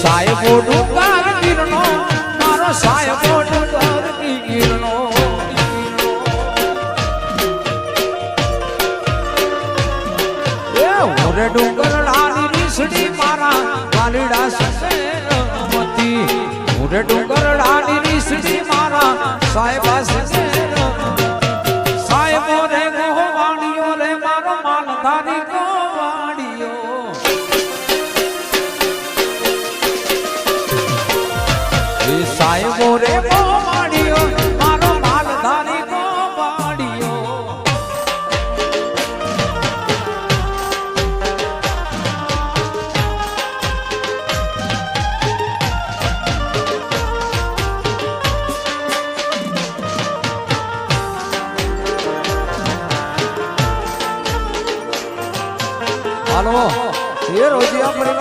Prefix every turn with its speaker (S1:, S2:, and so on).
S1: સાહેબો ડુંગર ગીરનો મારો સાહેબો ડુંગર ગીરનો ઓરે ડુંગર લાલી રીસડી મારા વાલીડા સસેરમતી ઓરે ડુંગર લાલી રીસડી મારા સાહેબા સસેર સાહેબો રે ગોવાણીઓ રે મારો માલધારી ગોવાણીઓ એ સાહેબો રે ગોવાણીઓ મારો માલધારી ગોવાણીઓ હાલો એ રોજિયા પરિવાર